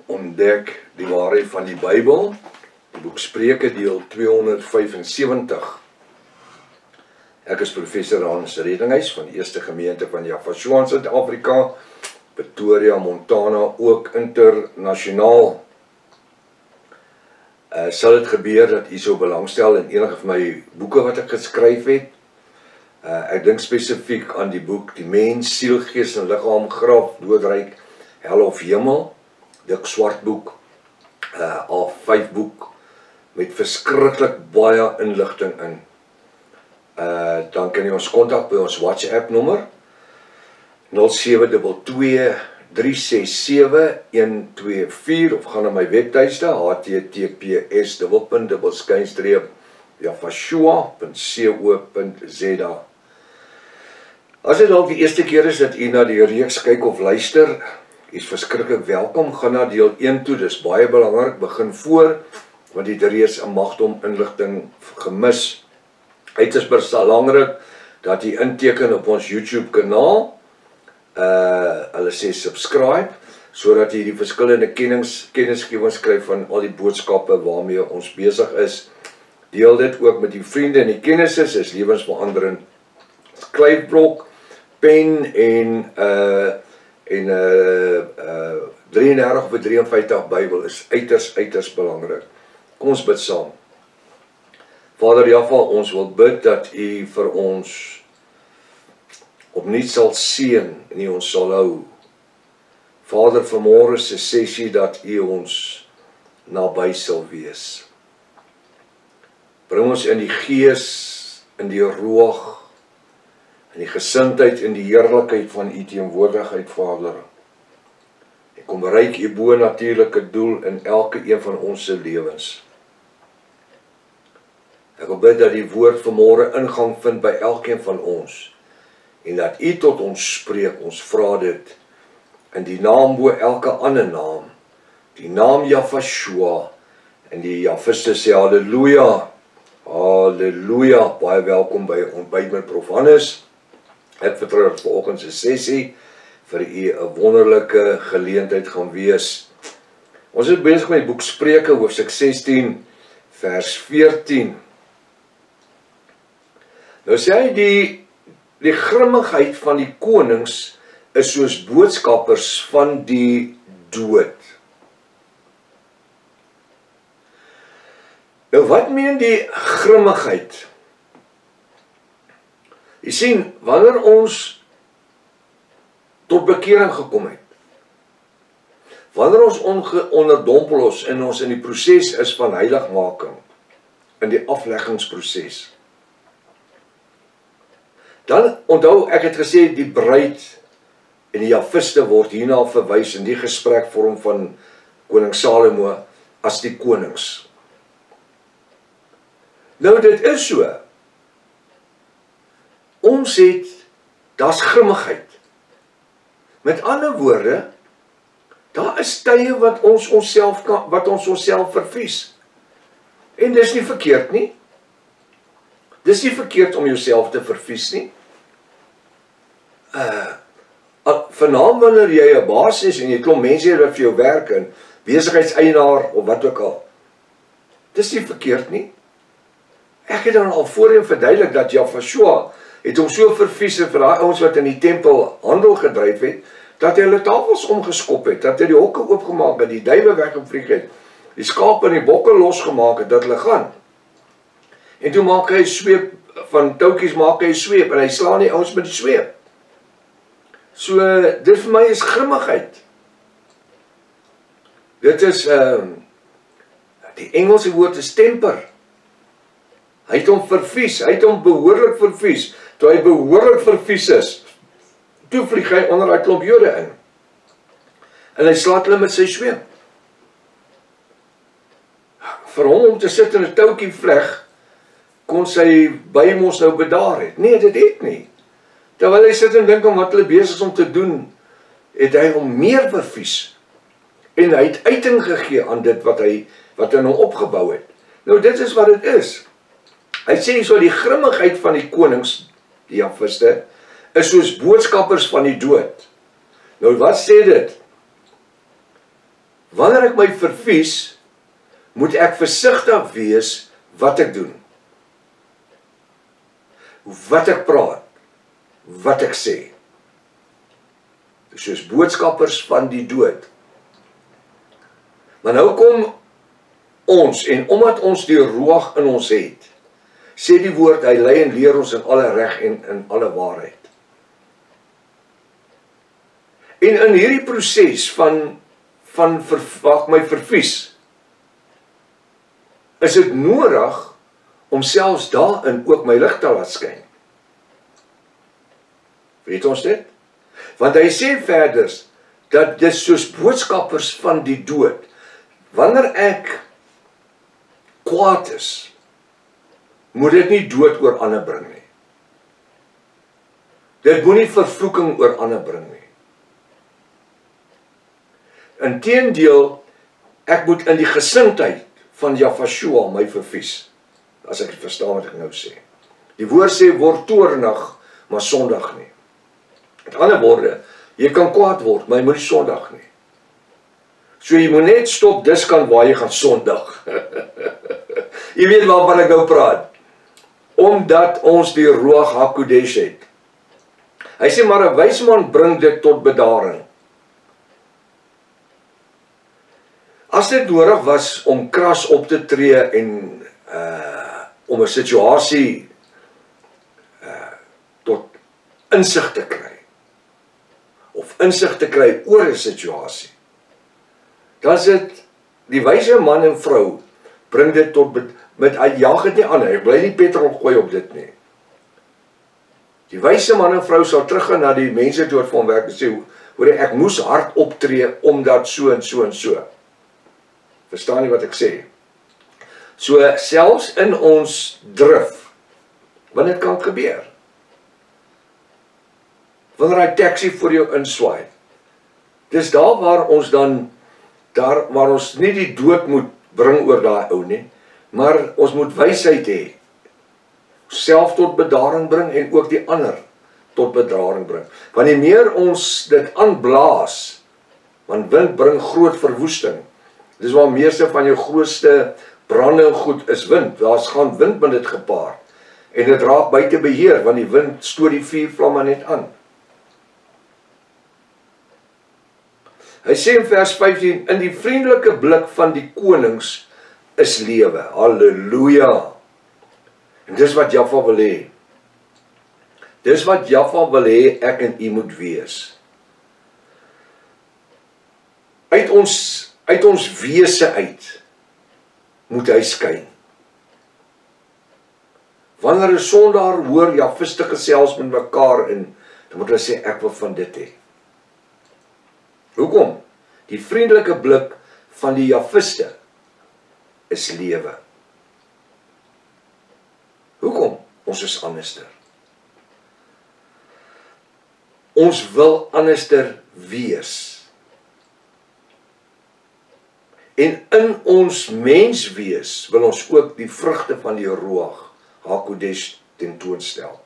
Ontdek die waarheid van die Bybel, die boek Spreuke deel 275. Ek is professor Hans Redinghuis van die Eerste Gemeente van Yafashua in Suid-Afrika, Pretoria, Montana, ook internasionaal. Sal dit gebeur dat u so belangstel in enige van my boeke wat ek geskryf het? Ek dink spesifiek aan die boek Die Mens, Siel, Gees en Liggaam, Graf, Doodryk, Hel of Hemel, dik swart boek, A5 boek, met verskriklik baie inligting in. Dan kan jy ons kontak by ons WhatsApp nommer 0722367124 of gaan na my webtuiste https://yafashua.co.za. As dit dalk die eerste keer is dat u na die reeks kyk of luister, is verskriklik welkom, gaan na deel 1 toe, dis baie belangrik, begin voor, want die reeks 'n magdom inligting gemis. Het is belangrik dat jy inteken op ons YouTube kanaal, hulle sê subscribe, sodat jy die verskillende kennisgewings kry van al die boodskappe waarmee ons besig is. Deel dit ook met die vriende en die kennisses, is lewensveranderend. Skryfblok, pen en 33 of 53 Bybel is uiters belangrik. Kom ons bid saam. Vader Jaffa, ons wil bid dat u vir ons opnuut sal seën en u ons sal hou. Vader, vanmôre se sessie dat u ons naby sal wees. Bring ons in die gees, in die roog, in die gesindheid, in die heerlikheid van u teenwoordigheid, Vader. En kom bereik u bo-natuurlike doel in elke een van ons se lewens. Ek wil bid dat die woord vanmôre ingang vind by elkeen van ons, en dat u tot ons spreek, ons vra dit, in die naam bo elke ander naam, die naam Yafashua, en die Jafiste sê halleluja, halleluja, baie welkom by Ontbyt met Prof Hannes. Ek vertrou dat vanoggend se sessie vir u 'n wonderlike geleentheid gaan wees. Ons is besig met die boek Spreuke, hoofstuk 16, vers 14. Nou sê hy die grimmigheid van die konings is soos boodskappers van die dood. Nou wat meen die grimmigheid? Jy sien, wanneer ons tot bekering gekom het, wanneer ons onderdompel is en ons in die proses is van heiligmaking, in die afleggingsproses, dan onthou, ek het gesê, die bruid en die Jafiste word hierna verwys in die gesprekvorm van koning Salomo as die konings. Nou dit is so, ons het, daar's grimmigheid. Met ander woorde, daar is tye wat ons onsself vervies. En dis nie verkeerd nie. Dis nie verkeerd om jouself te vervies nie. Veral wanneer jy 'n baas is en jy klomp mense wat vir jou werk en besigheidseienaar of wat ook al. Dis nie verkeerd nie. Ek het dan al voorheen verduidelik dat Yafashua het hom so vervies vir daai ouens wat in die tempel handel gedryf het, dat hy hulle tafels omgeskop het, dat hy die hokke oopgemaak het, die duwe weggevlieg het, die skape en die bokke losgemaak het, dat hulle gaan. En toe maak hy sweep, van touwtjies maak hy sweep, en hy slaan die ouens met die sweep. So, dit vir my is grimmigheid. Dit is, die Engelse woord is temper. Hy het hom vervies, hy het hom behoorlik vervies. Toe hy behoorlik vervies is, toe vlieg hy onder die klomp Jode in. En hy slaat hulle met sy sweep. Vir hom om te sit in 'n touwtjie vleg, kon sy by ons nou bedaar het. Nee, dit het nie. Terwyl hy sit en dink om wat hulle besig is om te doen, het hy hom meer vervies. En hy het uiting gegee aan dit wat hy nou opgebou het. Nou dit is wat dit is. Hy sê so, die grimmigheid van die konings, die Jafiste, is soos boodskappers van die dood. Nou wat sê dit? Wanneer ek my vervies, moet ek versigtig wees wat ek doen. Wat ek praat, wat ek sê. Soos boodskappers van die dood. Maar nou kom ons, en omdat ons die Ruach in ons het, sê die woord, hy lei en leer ons in alle reg en in alle waarheid. En in hierdie proses van my vervies, is dit nodig om selfs daarin ook my lig te laat skyn. Weet ons dit? Want hy sê verder, dat dit soos boodskappers van die dood, wanneer ek kwaad is, moet dit nie dood oor ander bring nie. Dit moet nie vervloeking oor ander bring nie. Inteendeel, ek moet in die gesindheid van Jahvashua my vervies, as ek verstaan wat ek nou sê. Die woord sê, word toornig, maar sondig nie. Met ander woorde, jy kan kwaad word, maar jy moet nie sondig nie. So jy moet net stop diskant waar jy gaan sondig. Jy weet waarvan ek nou praat. Omdat ons die Ruach HaKodesh het. Hy sê, maar 'n wys man bring dit tot bedaring. As dit nodig was om kras op te tree en om 'n situasie tot insig te kry, of insig te kry oor 'n situasie, dan is dit die wyse man en vrou bring dit tot hy jaag dit nie aan, hy bly nie petrol gooi op dit nie. Die wyse man en vrou sal teruggaan na die mense toe wat vir hom werk en sê, hoor ek moes hard optree omdat so en so en so. Verstaan jy wat ek sê? So selfs in ons drif, wanneer dit kan gebeur, wanneer hy taxi voor jou inswaai, dis daar waar ons dan, waar ons nie die dood moet bring oor daai ou nie, maar ons moet wysheid hê, self tot bedaring bring en ook die ander tot bedaring bring. Want die meer ons dit aanblaas, want wind bring groot verwoesting. Dis waar meeste van jou grootste brande en goed is wind. Daar's gaan wind met dit gepaard. En dit raak buite beheer, want die wind stoot die vuurvlamme net aan. Hy sê in vers 15, in die vriendelike blik van die konings is lewe. Halleluja! En dis wat Jahwe wil hê. Dis wat Jahwe wil hê ek en u moet wees. Uit ons wese uit moet hy skyn. Wanneer 'n sondaar hoor Jahviste gesels met mekaar in, dan moet hulle sê ek wil van dit hê. Hoekom? Die vriendelike blik van die Jahviste is lewe. Hoekom? Ons is anderster. Ons wil anderster wees. En in ons menswees wil ons ook die vrugte van die Ruach HaKodesh tentoonstel.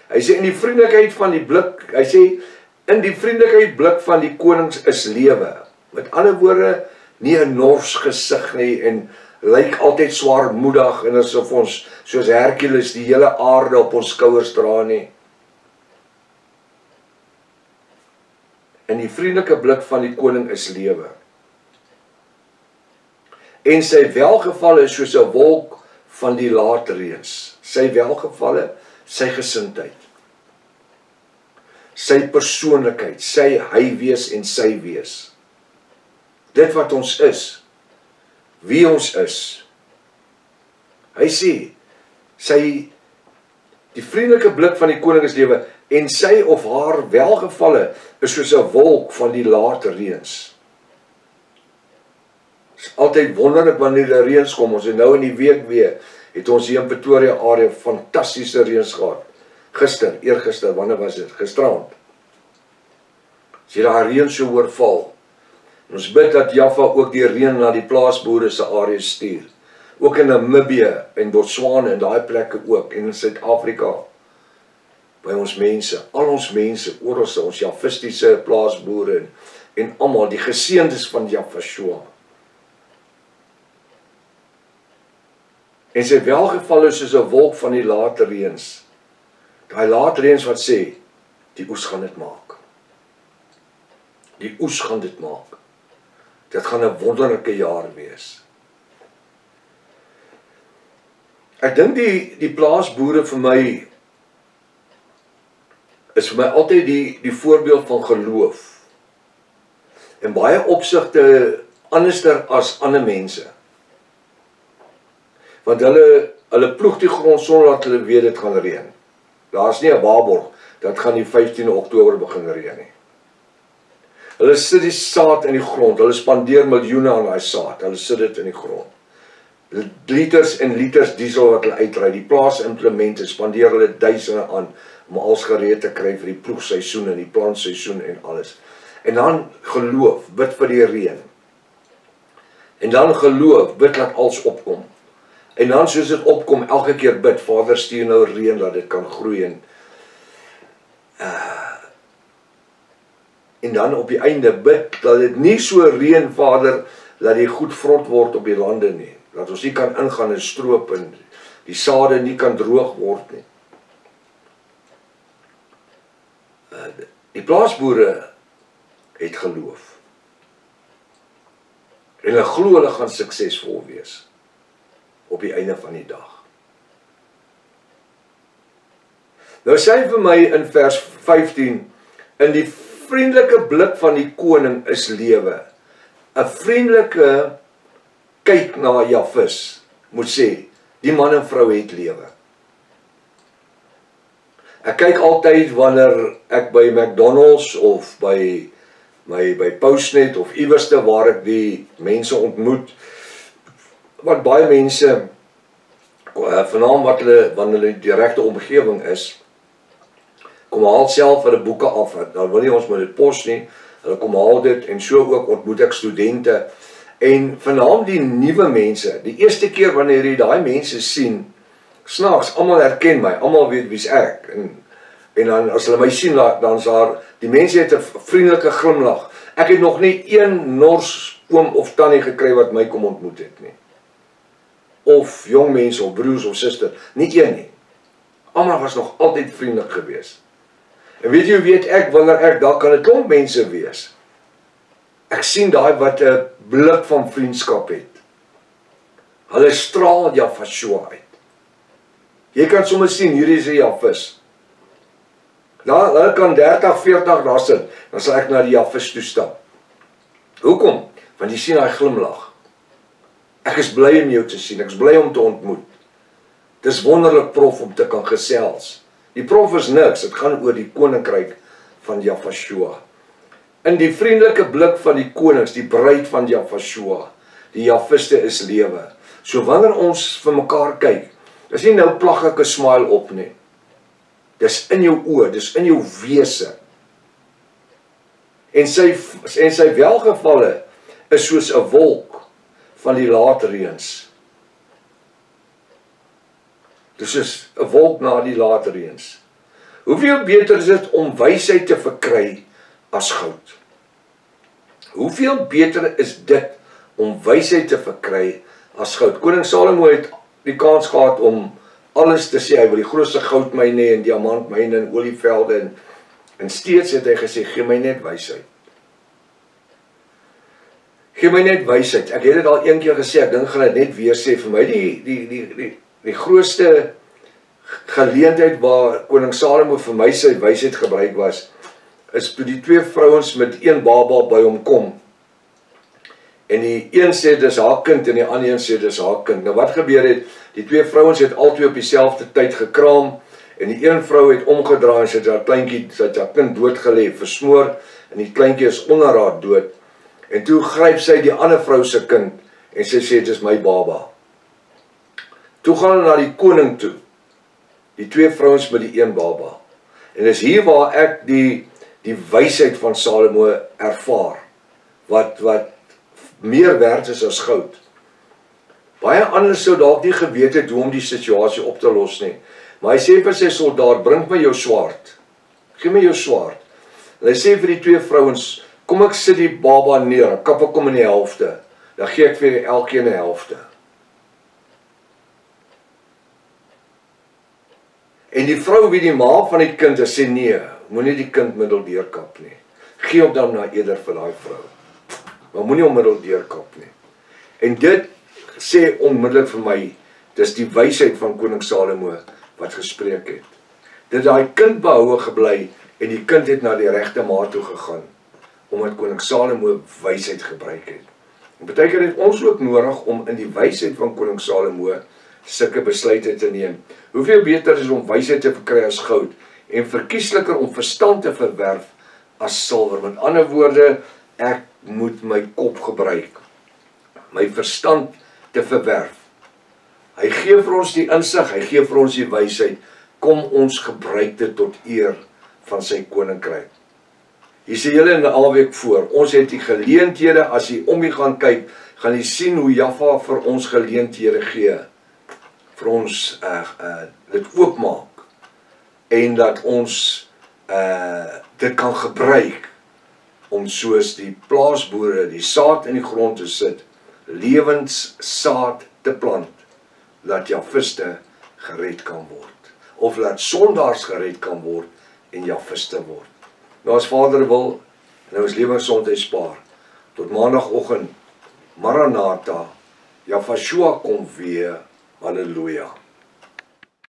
Hy sê in die vriendelikheid van die blik, hy sê in die vriendelikheid blik van die konings is lewe. Met ander woorde, nie 'n nors gesig nie en lyk altyd swaarmoedig en asof ons soos Hercules die hele aarde op ons skouers dra nie. In die vriendelike blik van die koning is lewe. En sy welgevalle is soos 'n wolk van die laatreëns. Sy welgevalle, sy gesindheid. Sy persoonlikheid, sy hy wees en sy wees. Dit wat ons is, wie ons is. Hy sê, die vriendelike blik van die koning is lewe, en sy of haar welgevalle is soos 'n wolk van die laatreëns. Het is altyd wonderlik wanneer die reëns kom. Ons het nou in die week weer, het ons hier in Pretoria area fantastiese reëns gehad. Eergister, wanneer was dit? Gisterand. As jy daar reën so hoor val, ons bid dat Jahwe ook die reën na die plaasboere se area stuur. Ook in Namibië en Botswana en daai plekke ook, en in Suid-Afrika. By ons mense, al ons mense, oral ons Jahvistiese plaasboere en almal, die geseëndes van Jahvashua. En sy welgeval is soos 'n wolk van die late reëns. Daai late reëns wat sê, die oes gaan dit maak. Die oes gaan dit maak. Dit gaan 'n wonderlike jaar wees. Ek dink die plaasboere vir my is vir my altyd die voorbeeld van geloof. In baie opsigte anderster as ander mense. Want hulle ploeg die grond sonder dat hulle weet dit gaan reën. Daar's nie 'n waarborg dat gaan die 15 Oktober begin reën nie. Hulle sit die saad in die grond, hulle spandeer miljoene aan daai saad, hulle sit dit in die grond. Liters en liters diesel wat hulle uitry, die plaasimplemente spandeer hulle duisende aan om alles gereed te kry vir die ploegseisoen en die plantseisoen en alles. En dan geloof, bid vir die reën. En dan geloof, bid dat alles opkom. En dan soos dit opkom, elke keer bid, Vader stuur nou reën dat dit kan groei en dan op die einde bid dat dit nie so reën, Vader, dat die goed vrot word op die lande nie. Dat ons nie kan ingaan en stroop en die sade nie kan droog word nie. Die plaasboere het geloof. En hulle glo hulle gaan suksesvol wees op die einde van die dag. Nou sê vir my in vers 15, in die vriendelike blik van die koning is lewe. 'n Vriendelike kyk na Jahvis moet sê, die man en vrou het lewe. Ek kyk altyd wanneer ek by McDonald's of by Postnet of iewerste waar ek die mense ontmoet, wat baie mense, veral wanneer hulle in die regte omgewing is, kom haal self hulle boeke af, dan wil nie ons met dit pos nie, hulle kom haal dit, en so ook ontmoet ek studente, en veral die nuwe mense, die eerste keer wanneer jy daai mense sien, snaaks, almal herken my, almal weet wie's ek, en dan as hulle my sien, dan is daar, die mense het 'n vriendelike glimlag. Ek het nog nie een nors oom of tannie gekry wat my kom ontmoet het nie. Of jong mense, of broers of susters, nie een nie. Almal was nog altyd vriendelik geweest. En weet jy, weet ek, wanneer ek, daar kan 'n klomp mense wees. Ek sien daai wat 'n blik van vriendskap het. Hulle straal Jahvashua uit. Jy kan sommer sien, hierdie is 'n Jahvis. Hulle kan 30, 40 daar sit, dan sal ek na die Jahvis toe stap. Hoekom? Want jy sien daai glimlag. Ek is bly om jou te sien, ek is bly om te ontmoet. Dit is wonderlik, prof, om te kan gesels. Die prof is niks, dit gaan oor die koninkryk van Jahvashua. In die vriendelike blik van die konings, die bruid van Jahvashua, die Jahviste is lewe. So wanneer ons vir mekaar kyk, is nie nou plaglike smile op nie. Dis in jou oë, dis in jou wese. En sy welgevalle is soos 'n wolk van die late reëns. Dis soos 'n wolk na die late reëns. Hoeveel beter is dit om wysheid te verkry as goud? Hoeveel beter is dit om wysheid te verkry as goud? Koning Salomo het die kans gehad om alles te sê, hy wil die grootste goudmyne en diamantmyne en olievelde en steeds het hy gesê, gee my net wysheid. Gee my net wysheid. Ek het dit al een keer gesê, ek dink gaan dit net weer sê, vir my die grootste geleentheid waar koning Salomo vir my sy wysheid gebruik was, is toe die twee vrouens met een baba by hom kom. En die een sê dis haar kind en die ander een sê dis haar kind. Nou wat gebeur het? Die twee vrouens het albei op dieselfde tyd gekraam en die een vrou het omgedraai en sy het haar kleintjie, sy het haar kind doodgelê, versmoor en die kleintjie is onder haar dood. En toe gryp sy die ander vrou se kind en sy sê dis my baba. Toe gaan hulle na die koning toe. Die twee vrouens met die een baba. En dis hier waar ek die wysheid van Salomo ervaar. Wat meer werd is as goud. Baie anders sou dalk nie geweet het hoe om die situasie op te los nie. Maar hy sê vir sy soldaat, bring my jou swaard. Gee my jou swaard. En hy sê vir die twee vrouens, Kom ek sit die baba neer, kap ek hom in die helfte, dan gee ek vir elkeen 'n helfte. En die vrou wie die ma van die kind is, sê nee, moenie die kind middeldeur kap nie. Gee hom dan nou eerder vir daai vrou. Maar moenie hom middeldeur kap nie. En dit sê onmiddellik vir my, dis die wysheid van koning Salomo wat gespreek het. Dit daai kind behoue gebly en die kind het na die regte ma toe gegaan, omdat koning Salomo wysheid gebruik het. En partykeer het ons ook nodig om in die wysheid van koning Salomo sulke besluite te neem. Hoeveel beter is om wysheid te verkry as goud en verkiesliker om verstand te verwerf as silwer. Met ander woorde, ek moet my kop gebruik, my verstand te verwerf. Hy gee vir ons die insig, hy gee vir ons die wysheid. Kom ons gebruik dit tot eer van sy koninkryk. Hier sê julle in die alweek voor, ons het die geleenthede, as jy om jy gaan kyk, gaan jy sien hoe Jaffa vir ons geleenthede gee, vir ons dit oopmaak, en dat ons dit kan gebruik, om soos die plaasboere die saad in die grond te sit, lewenssaad te plant, dat Jafiste gered kan word, of laat sondaars gered kan word, en Jafiste word. Nou as Vader wil, en nou is lewensgesondheid spaar, tot maandagoggend, Maranatha, Jafashua kom weer, halleluja.